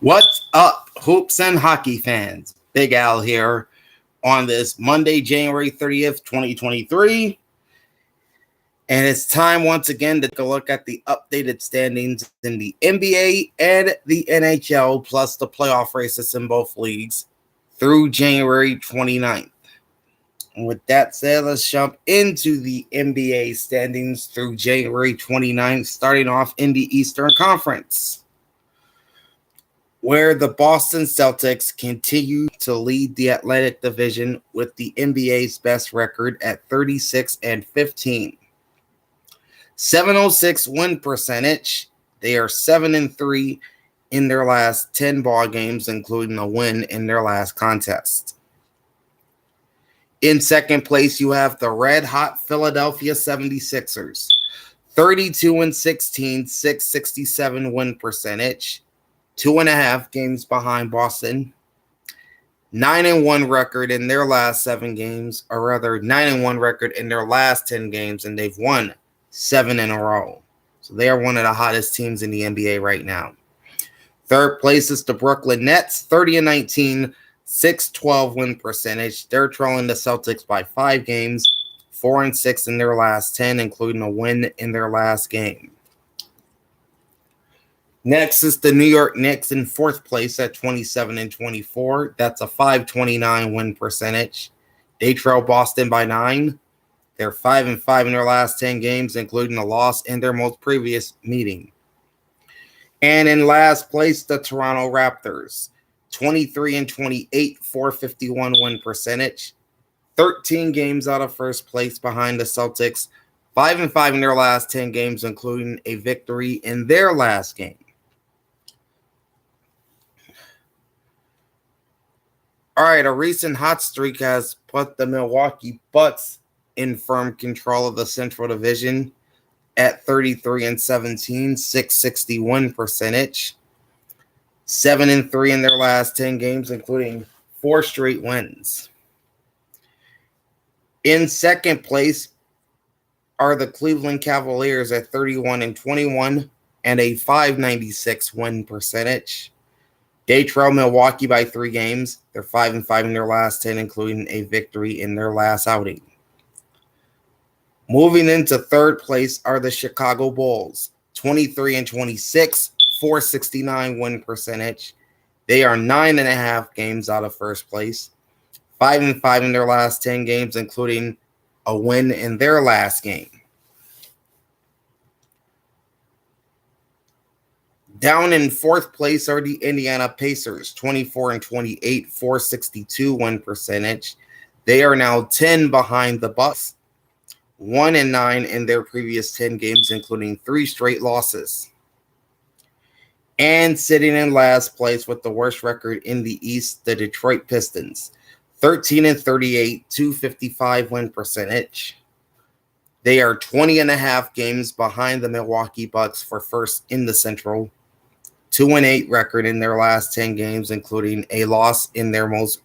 What's up, hoops and hockey fans? Big Al here on this Monday, January 30th, 2023. And it's time once again to take a look at the updated standings in the NBA and the NHL, plus the playoff races in both leagues through January 29th. And with that said, let's jump into the NBA standings through January 29th, starting off in the Eastern Conference, where the Boston Celtics continue to lead the Atlantic Division with the NBA's best record at 36-15. 706 win percentage. They are 7-3 in their last 10 ball games, including a win in their last contest. In second place, you have the red-hot Philadelphia 76ers. 32-16, 667 win percentage. 2.5 games behind Boston. 9-1 record in their last 7 games, or rather 9-1 record in their last 10 games, and they've won 7 in a row. So they are one of the hottest teams in the NBA right now. Third place is the Brooklyn Nets, 30-19, 612 win percentage. They're trailing the Celtics by 5 games, 4-6 in their last 10, including a win in their last game. Next is the New York Knicks in fourth place at 27-24. That's a 529 win percentage. They trail Boston by 9. They're 5-5 in their last 10 games, including a loss in their most previous meeting. And in last place, the Toronto Raptors, 23-28, 451 win percentage. 13 games out of first place behind the Celtics, 5-5 in their last 10 games, including a victory in their last game. All right, a recent hot streak has put the Milwaukee Bucks in firm control of the Central Division at 33-17, 661 percentage. 7-3 in their last 10 games, including 4 straight wins. In second place are the Cleveland Cavaliers at 31-21 and a 596 win percentage. They trail Milwaukee by 3 games. They're 5-5 in their last 10, including a victory in their last outing. Moving into third place are the Chicago Bulls, 23-26, 469 win percentage. They are 9.5 games out of first place, 5-5 in their last 10 games, including a win in their last game. Down in fourth place are the Indiana Pacers, 24-28, 462 win percentage. They are now 10 behind the Bucks, 1-9 in their previous 10 games, including 3 straight losses. And sitting in last place with the worst record in the East, the Detroit Pistons, 13-38, 255 win percentage. They are 20.5 games behind the Milwaukee Bucks for first in the Central. 2-8 record in their last 10 games, including a loss in their most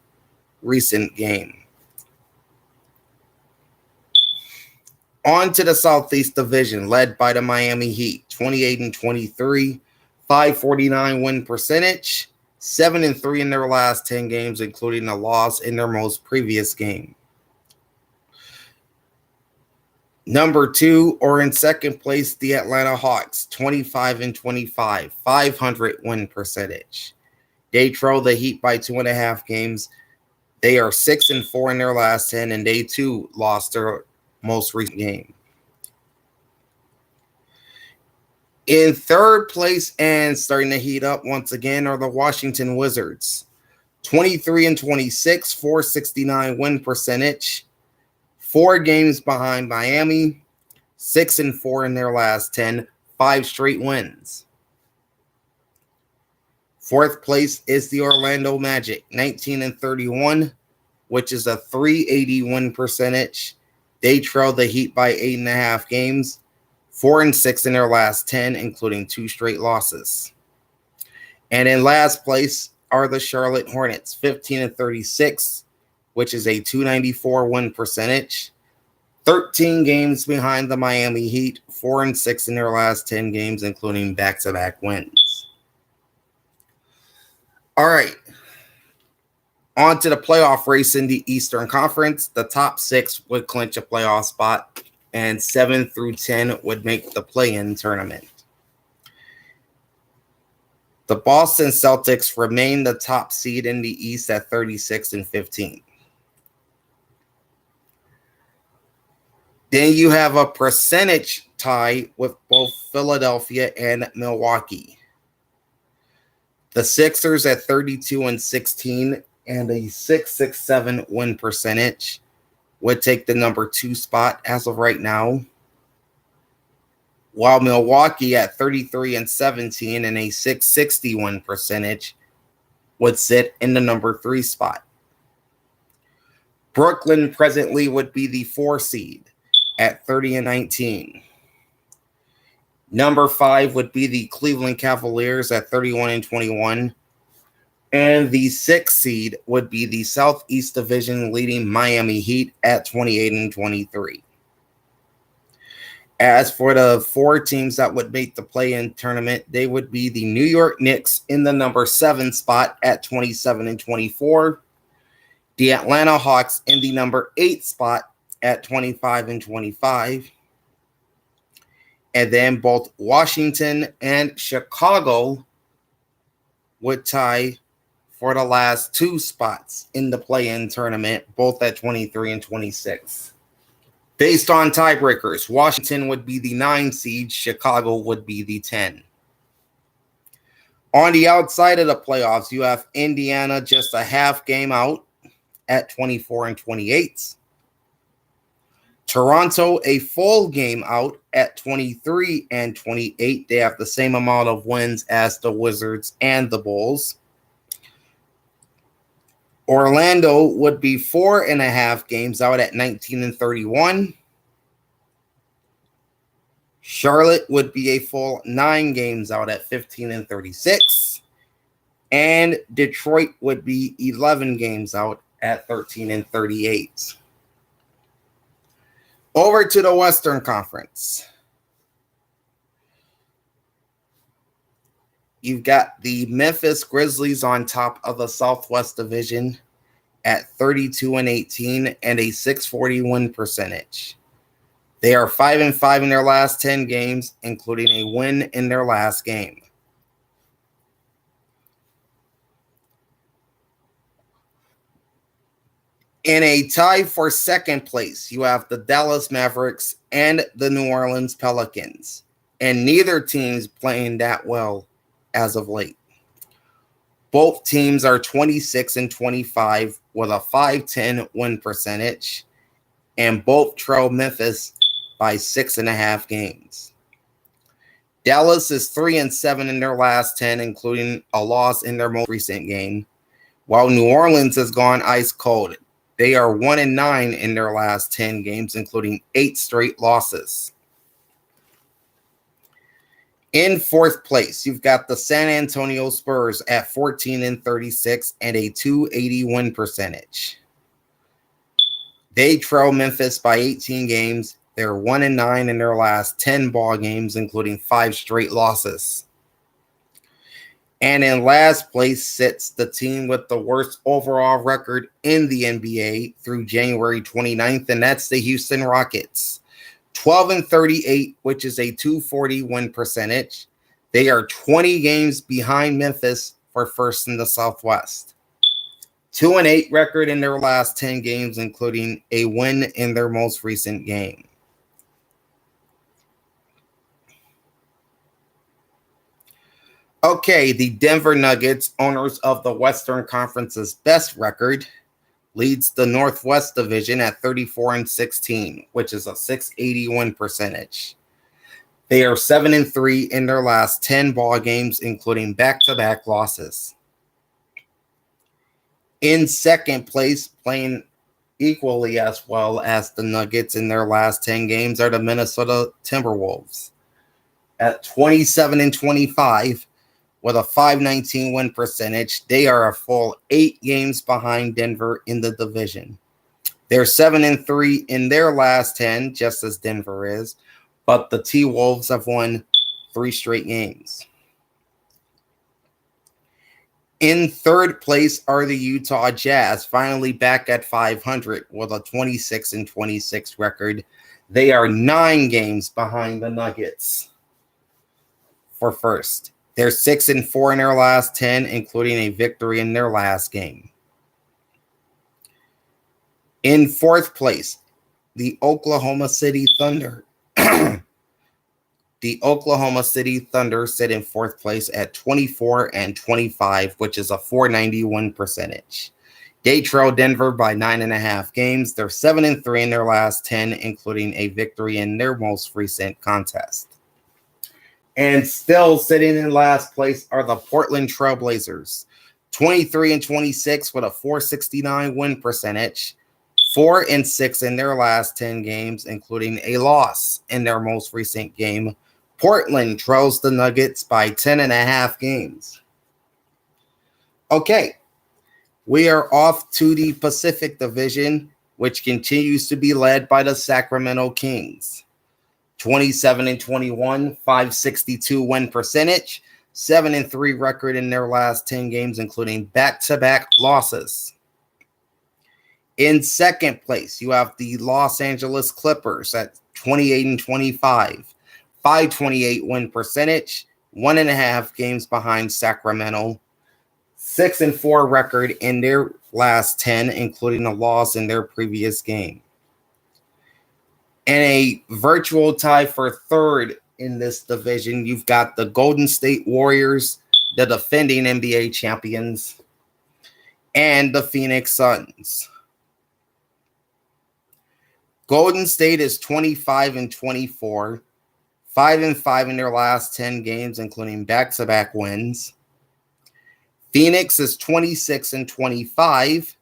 recent game. On to the Southeast Division, led by the Miami Heat, 28-23, 549 win percentage, 7-3 in their last 10 games, including a loss in their most previous game. Number 2, or in second place, the Atlanta Hawks, 25-25, 500 win percentage. They trail the Heat by 2.5 games. They are 6-4 in their last 10, and they too lost their most recent game. In third place and starting to heat up once again are the Washington Wizards, 23-26, 469 win percentage. 4 games behind Miami, 6-4 in their last 10, 5 straight wins. Fourth place is the Orlando Magic, 19-31, which is a 380 win percentage. They trail the Heat by 8.5 games, 4-6 in their last 10, including 2 straight losses. And in last place are the Charlotte Hornets, 15-36, which is a 294 win percentage. 13 games behind the Miami Heat, 4-6 in their last 10 games, including back-to-back wins. All right. On to the playoff race in the Eastern Conference. The top 6 would clinch a playoff spot, and 7 through 10 would make the play-in tournament. The Boston Celtics remain the top seed in the East at 36-15. Then you have a percentage tie with both Philadelphia and Milwaukee. The Sixers at 32-16 and a 667 win percentage would take the number 2 spot as of right now, while Milwaukee at 33-17 and a 661 percentage would sit in the number 3 spot. Brooklyn presently would be the 4 seed at 30-19. Number 5 would be the Cleveland Cavaliers at 31-21. And the 6th seed would be the Southeast Division leading Miami Heat at 28-23. As for the 4 teams that would make the play-in tournament, they would be the New York Knicks in the number 7 spot at 27-24. The Atlanta Hawks in the number 8 spot at 25-25. And then both Washington and Chicago would tie for the last 2 spots in the play-in tournament, both at 23-26. Based on tiebreakers, Washington would be the 9 seed, Chicago would be the 10. On the outside of the playoffs, you have Indiana just a half game out at 24-28. Toronto a full game out at 23-28. They have the same amount of wins as the Wizards and the Bulls. Orlando would be 4.5 games out at 19-31. Charlotte would be a full 9 games out at 15-36. And Detroit would be 11 games out at 13-38. Over to the Western Conference. You've got the Memphis Grizzlies on top of the Southwest Division at 32-18 and a 640 win percentage. They are 5-5 in their last 10 games, including a win in their last game. In a tie for second place, you have the Dallas Mavericks and the New Orleans Pelicans, and neither team's playing that well as of late. Both teams are 26-25 with a 510 win percentage, and both trail Memphis by 6.5 games. Dallas is 3-7 in their last 10, including a loss in their most recent game, while New Orleans has gone ice cold. They are 1-9 in their last 10 games, including 8 straight losses. In fourth place, you've got the San Antonio Spurs at 14-36 and a 280 win percentage. They trail Memphis by 18 games. They're 1-9 in their last 10 ball games, including 5 straight losses. And in last place sits the team with the worst overall record in the NBA through January 29th, and that's the Houston Rockets. 12-38, which is a 240 win percentage. They are 20 games behind Memphis for first in the Southwest. 2-8 record in their last 10 games, including a win in their most recent game. Okay, the Denver Nuggets, owners of the Western Conference's best record, leads the Northwest Division at 34-16, which is a 680 win percentage. They are 7-3 in their last 10 ball games, including back-to-back losses. In second place, playing equally as well as the Nuggets in their last 10 games, are the Minnesota Timberwolves at 27-25. With a 519 win percentage. They are a full 8 games behind Denver in the division. They're 7-3 in their last 10, just as Denver is, but the T-Wolves have won 3 straight games. In third place are the Utah Jazz, finally back at 500 with a 26-26 record. They are 9 games behind the Nuggets for first. They're 6-4 in their last 10, including a victory in their last game. In fourth place, the Oklahoma City Thunder. The Oklahoma City Thunder sit in fourth place at 24-25, which is a .491 percentage. They trail Denver by 9.5 games. They're 7-3 in their last 10, including a victory in their most recent contest. And still sitting in last place are the Portland Trailblazers, 23-26 with a .469 win percentage. 4-6 in their last 10 games, including a loss in their most recent game. Portland trails the Nuggets by 10.5 games. Okay, we are off to the Pacific Division, which continues to be led by the Sacramento Kings. 27-21, .562 win percentage, 7-3 record in their last 10 games, including back-to-back losses. In second place, you have the Los Angeles Clippers at 28-25, .528 win percentage, 1.5 games behind Sacramento, 6-4 record in their last 10, including a loss in their previous game. And a virtual tie for third in this division, you've got the Golden State Warriors, the defending NBA champions, and the Phoenix Suns. Golden State is 25-24, 5-5 in their last 10 games, including back-to-back wins. Phoenix is 26-25,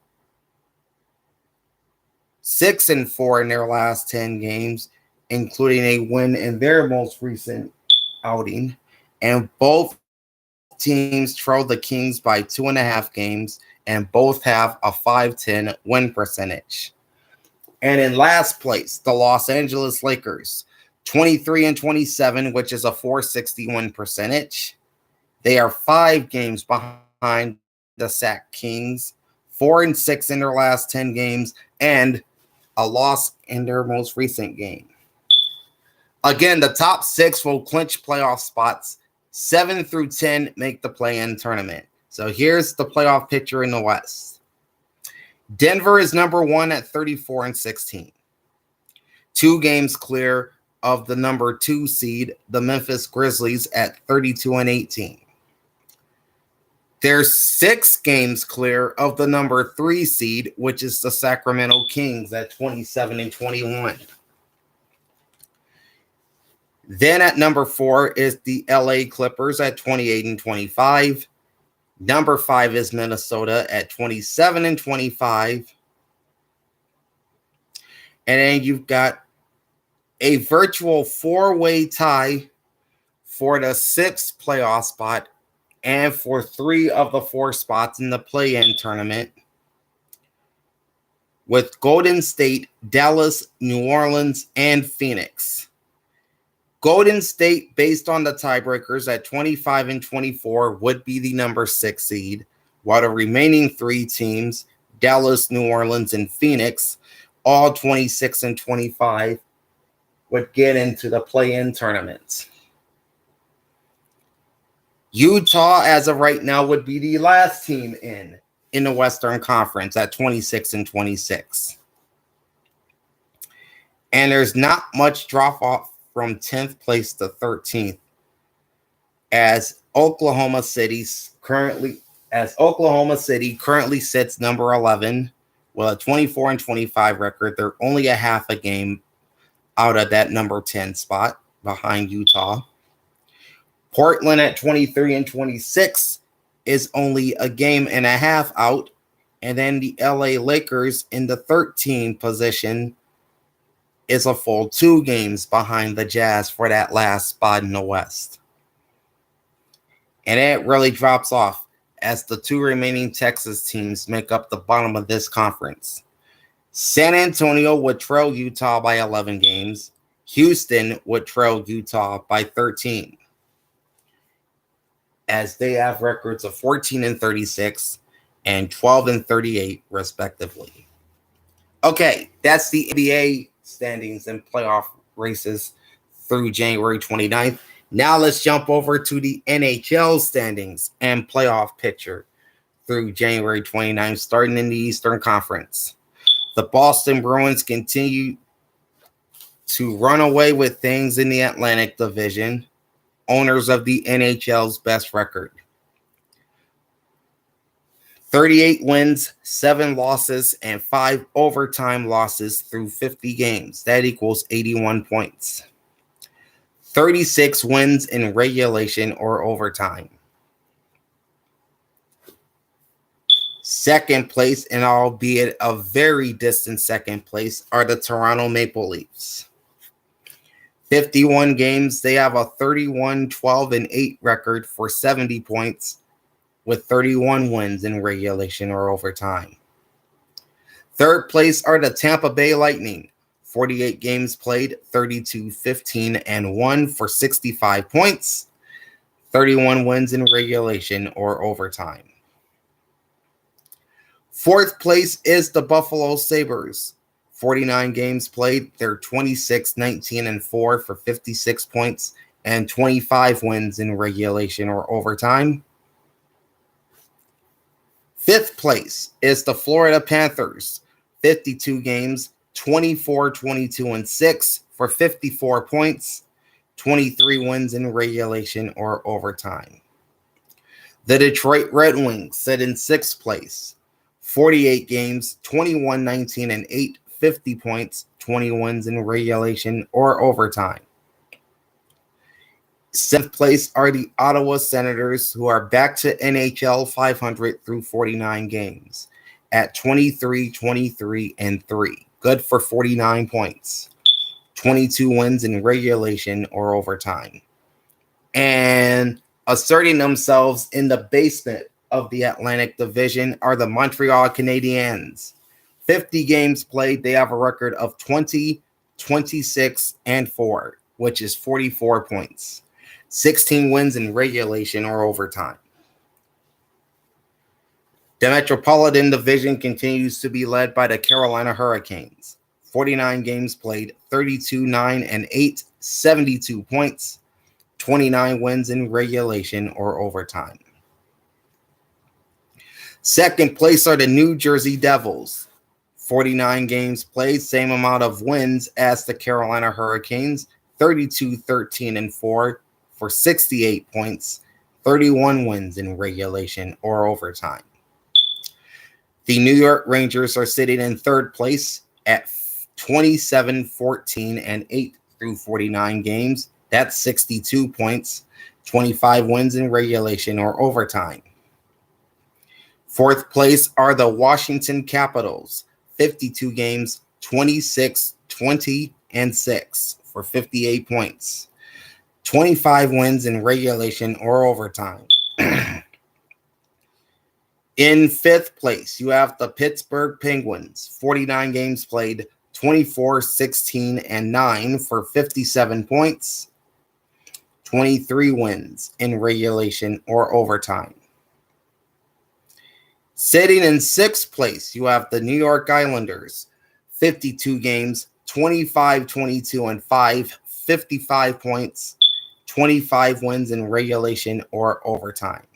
6-4 in their last 10 games, including a win in their most recent outing. And both teams trail the Kings by 2.5 games, and both have a .510 win percentage. And in last place, the Los Angeles Lakers, 23-27, which is a .461 percentage. They are 5 games behind the Sac Kings, 4-6 in their last 10 games, and a loss in their most recent game. Again, the top 6 will clinch playoff spots. 7 through 10 make the play-in tournament. So here's the playoff picture in the West. Denver is number 1 at 34-16. 2 games clear of the number 2 seed, the Memphis Grizzlies, at 32-18. They're 6 games clear of the number 3 seed, which is the Sacramento Kings, at 27-21. Then at number 4 is the LA Clippers at 28-25. Number 5 is Minnesota at 27-25. And then you've got a virtual 4-way tie for the 6th playoff spot and for 3 of the 4 spots in the play-in tournament, with Golden State, Dallas, New Orleans, and Phoenix. Golden State, based on the tiebreakers at 25-24, would be the number 6 seed, while the remaining 3 teams, Dallas, New Orleans, and Phoenix, all 26-25, would get into the play-in tournaments. Utah, as of right now, would be the last team in the Western Conference at 26-26. And there's not much drop-off from 10th place to 13th, as Oklahoma City currently sits number 11 with a 24-25 record. They're only a half a game out of that number 10 spot behind Utah. Portland at 23-26 is only a game and a half out. And then the LA Lakers in the 13th position is a full 2 games behind the Jazz for that last spot in the West. And it really drops off as the 2 remaining Texas teams make up the bottom of this conference. San Antonio would trail Utah by 11 games. Houston would trail Utah by 13. as they have records of 14-36 and 12-38, respectively. Okay, that's the NBA standings and playoff races through January 29th. Now let's jump over to the NHL standings and playoff picture through January 29th, starting in the Eastern Conference. The Boston Bruins continue to run away with things in the Atlantic Division, owners of the NHL's best record. 38 wins, 7 losses, and 5 overtime losses through 50 games. That equals 81 points. 36 wins in regulation or overtime. Second place, and albeit a very distant second place, are the Toronto Maple Leafs. 51 games, they have a 31-12-8 record for 70 points, with 31 wins in regulation or overtime. Third place are the Tampa Bay Lightning. 48 games played, 32-15-1 for 65 points, 31 wins in regulation or overtime. Fourth place is the Buffalo Sabres. 49 games played, they're 26-19-4 for 56 points and 25 wins in regulation or overtime. Fifth place is the Florida Panthers. 52 games, 24-22-6 for 54 points, 23 wins in regulation or overtime. The Detroit Red Wings sit in sixth place. 48 games, 21-19-8, 50 points, 20 wins in regulation or overtime. Seventh place are the Ottawa Senators, who are back to NHL 500 through 49 games at 23-23-3, good for 49 points, 22 wins in regulation or overtime. And asserting themselves in the basement of the Atlantic Division are the Montreal Canadiens. 50 games played, they have a record of 20-26-4, which is 44 points. 16 wins in regulation or overtime. The Metropolitan Division continues to be led by the Carolina Hurricanes. 49 games played, 32-9-8, 72 points, 29 wins in regulation or overtime. Second place are the New Jersey Devils. 49 games played, same amount of wins as the Carolina Hurricanes, 32-13-4 for 68 points, 31 wins in regulation or overtime. The New York Rangers are sitting in third place at 27-14-8 through 49 games. That's 62 points, 25 wins in regulation or overtime. Fourth place are the Washington Capitals. 52 games, 26-20-6 for 58 points. 25 wins in regulation or overtime. In fifth place, you have the Pittsburgh Penguins. 49 games played, 24-16-9 for 57 points. 23 wins in regulation or overtime. Sitting in sixth place, you have the New York Islanders. 52 games, 25-22-5, 55 points, 25 wins in regulation or overtime.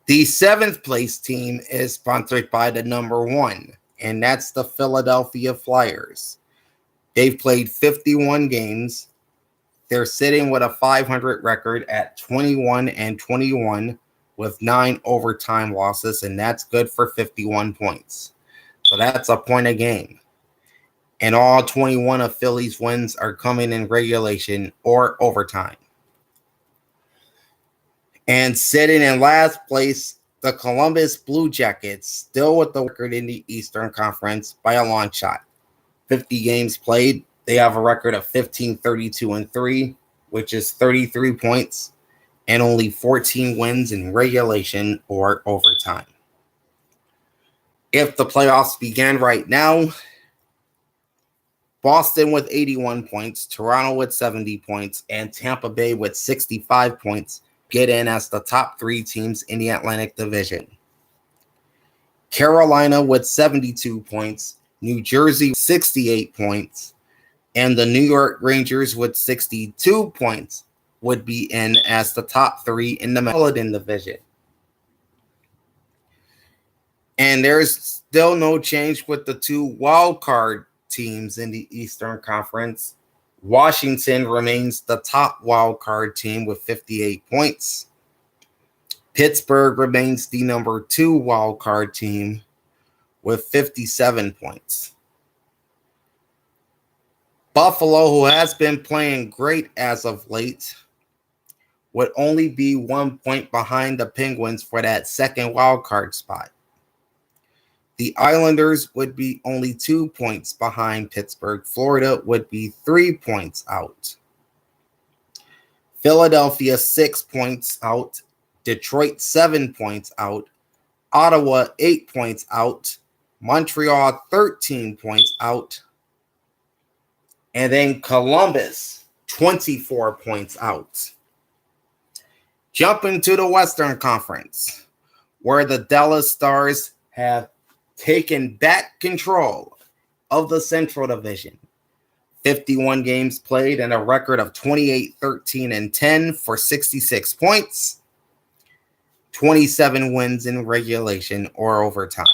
The seventh place team is sponsored by the number 1, and that's the Philadelphia Flyers. They've played 51 games. They're sitting with a 500 record at 21-21 with 9 overtime losses, and that's good for 51 points. So that's a point a game. And all 21 of Philly's wins are coming in regulation or overtime. And sitting in last place, the Columbus Blue Jackets, still with the record in the Eastern Conference by a long shot. 50 games played. They have a record of 15-32-3, which is 33 points, and only 14 wins in regulation or overtime. If the playoffs began right now, Boston with 81 points, Toronto with 70 points, and Tampa Bay with 65 points get in as the top 3 teams in the Atlantic Division. Carolina with 72 points, New Jersey 68 points, and the New York Rangers with 62 points would be in as the top 3 in the Metropolitan Division. And there's still no change with the 2 wildcard teams in the Eastern Conference. Washington remains the top wildcard team with 58 points. Pittsburgh remains the number 2 wildcard team with 57 points. Buffalo, who has been playing great as of late, would only be 1 point behind the Penguins for that second wildcard spot. The Islanders would be only 2 points behind Pittsburgh. Florida would be 3 points out. Philadelphia 6 points out. Detroit 7 points out. Ottawa 8 points out. Montreal 13 points out. And then Columbus 24 points out. Jumping to the Western Conference, where the Dallas Stars have taken back control of the Central Division. 51 games played and a record of 28, 13, and 10 for 66 points. 27 wins in regulation or overtime.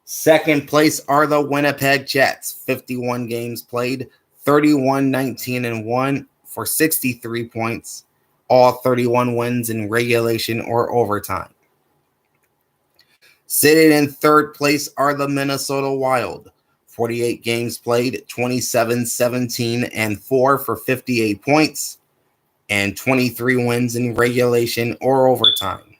Second place are the Winnipeg Jets. 51 games played, 31, 19, and 1 for 63 points. All 31 wins in regulation or overtime. Sitting in third place are the Minnesota Wild. 48 games played, 27, 17, and 4 for 58 points, and 23 wins in regulation or overtime.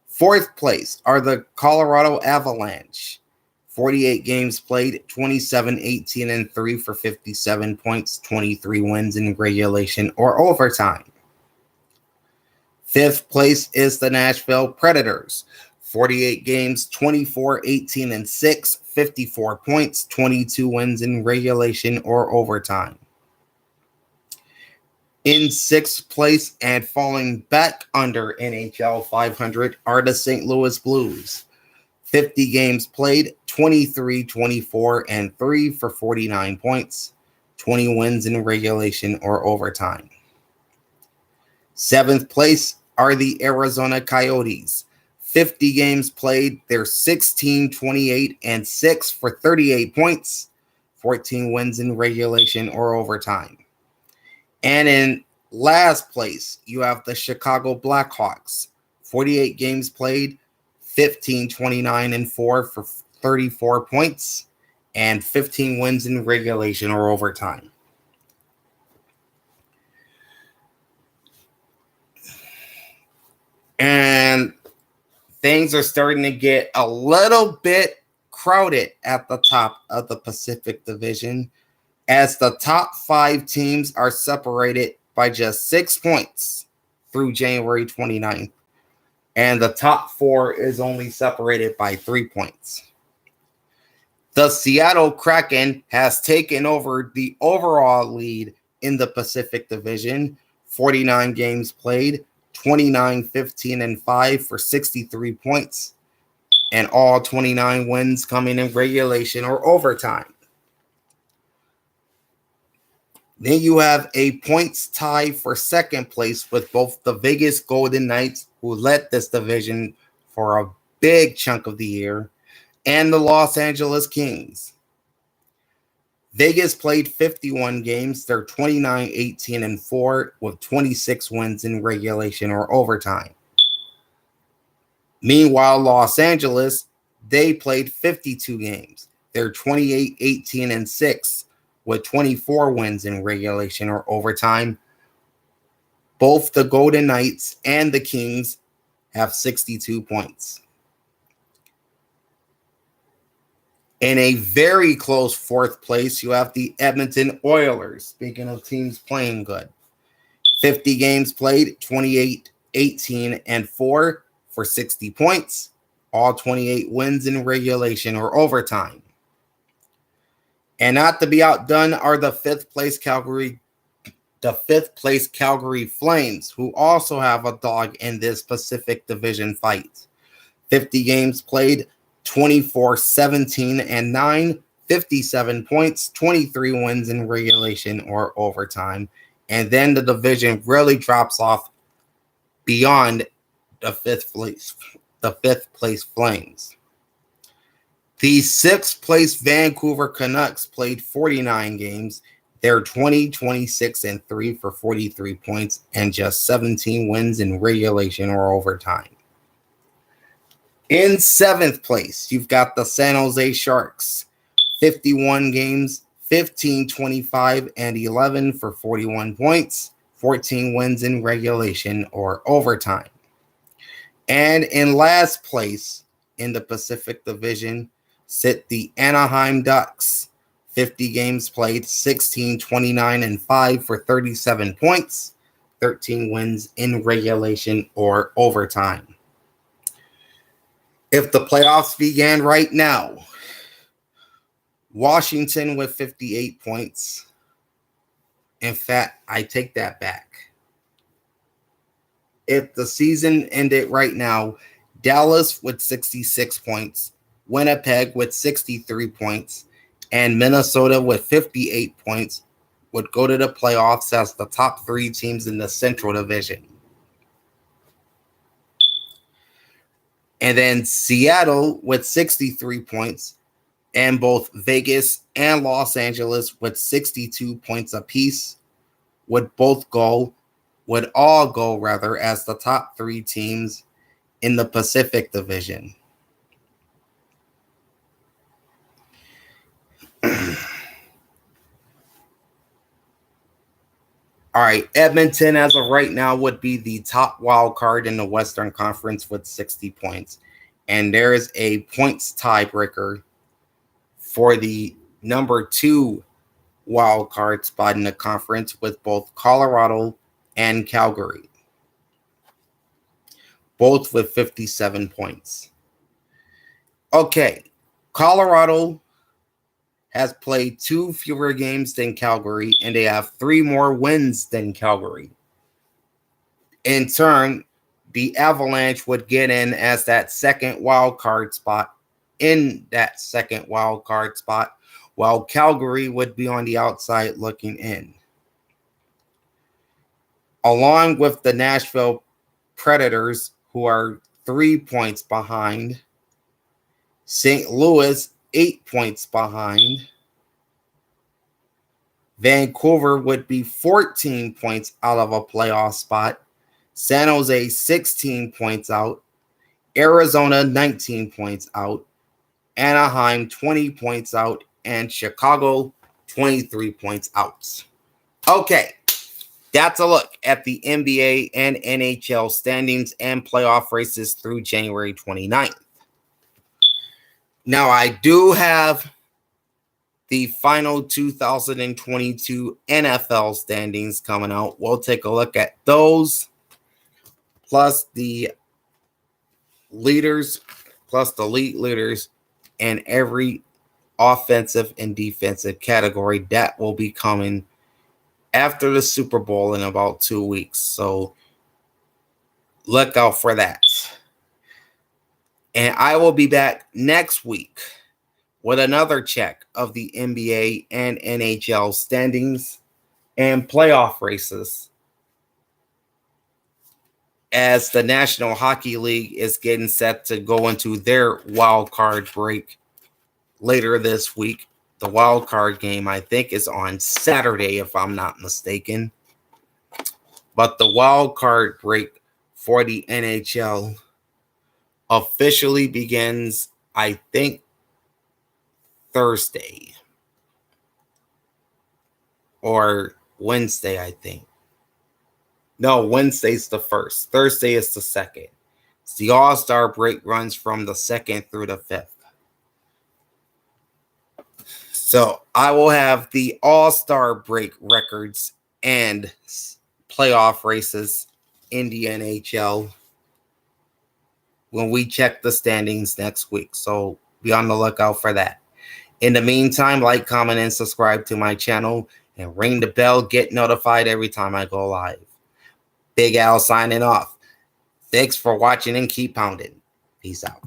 Fourth place are the Colorado Avalanche. 48 games played, 27, 18, and 3 for 57 points, 23 wins in regulation or overtime. Fifth place is the Nashville Predators. 48 games, 24, 18, and 6, 54 points, 22 wins in regulation or overtime. In sixth place and falling back under NHL 500 are the St. Louis Blues. 50 games played, 23, 24, and 3 for 49 points, 20 wins in regulation or overtime. Seventh place are the Arizona Coyotes. 50 games played, they're 16, 28, and 6 for 38 points, 14 wins in regulation or overtime. And in last place, you have the Chicago Blackhawks. 48 games played, 15, 29, and 4 for 34 points, and 15 wins in regulation or overtime. And things are starting to get a little bit crowded at the top of the Pacific Division, as the top 5 teams are separated by just 6 points through January 29th, and the top 4 is only separated by 3 points. The Seattle Kraken has taken over the overall lead in the Pacific Division. 49 games played, 29, 15, and 5 for 63 points, and all 29 wins coming in regulation or overtime. Then you have a points tie for second place with both the Vegas Golden Knights, who led this division for a big chunk of the year, and the Los Angeles Kings. Vegas played 51 games. They're 29, 18, and 4 with 26 wins in regulation or overtime. Meanwhile, Los Angeles, they played 52 games. They're 28, 18, and 6 with 24 wins in regulation or overtime. Both the Golden Knights and the Kings have 62 points. In a very close fourth place, you have the Edmonton Oilers. Speaking of teams playing good. 50 games played, 28, 18, and 4 for 60 points. All 28 wins in regulation or overtime. And not to be outdone are the fifth place Calgary Flames, who also have a dog in this Pacific Division fight. 50 games played, 24-17-9, 57 points, 23 wins in regulation or overtime. And then the division really drops off beyond the fifth place Flames. The sixth place Vancouver Canucks played 49 games. They're 26-3 for 43 points and just 17 wins in regulation or overtime. In seventh place, you've got the San Jose Sharks. 51 games, 15-25-11 for 41 points, 14 wins in regulation or overtime. And in last place in the Pacific Division sit the Anaheim Ducks. 50 games played, 16-29-5 for 37 points, 13 wins in regulation or overtime. If the playoffs began right now, Washington with 58 points. In fact, I take that back. If the season ended right now, Dallas with 66 points, Winnipeg with 63 points, and Minnesota with 58 points would go to the playoffs as the top three teams in the Central Division. And then Seattle with 63 points, and both Vegas and Los Angeles with 62 points apiece would all go as the top three teams in the Pacific Division. All right, Edmonton as of right now would be the top wild card in the Western Conference with 60 points. And there is a points tiebreaker for the number 2 wild card spot in the conference with both Colorado and Calgary, both with 57 points. Okay, Colorado has played 2 fewer games than Calgary, and they have 3 more wins than Calgary. In turn, the Avalanche would get in as that second wild card spot, while Calgary would be on the outside looking in. Along with the Nashville Predators, who are 3 points behind, St. Louis 8 points behind, Vancouver would be 14 points out of a playoff spot, San Jose 16 points out, Arizona 19 points out, Anaheim 20 points out, and Chicago 23 points out. Okay, that's a look at the NBA and NHL standings and playoff races through January 29th. Now, I do have the final 2022 NFL standings coming out. We'll take a look at those, plus the leaders, plus the league leaders, and every offensive and defensive category that will be coming after the Super Bowl in about 2 weeks. So look out for that. And I will be back next week with another check of the NBA and NHL standings and playoff races, as the National Hockey League is getting set to go into their wild card break later this week. The wild card game, I think, is on Saturday, if I'm not mistaken. But the wild card break for the NHL officially begins, I think, Thursday or Wednesday, I think. No, Wednesday's the 1st. Thursday is the 2nd. The All-Star break runs from the 2nd through the 5th. So I will have the All-Star break records and playoff races in the NHL when we check the standings next week. So be on the lookout for that. In the meantime, like, comment, and subscribe to my channel and ring the bell. Get notified every time I go live. Big Al signing off. Thanks for watching and keep pounding. Peace out.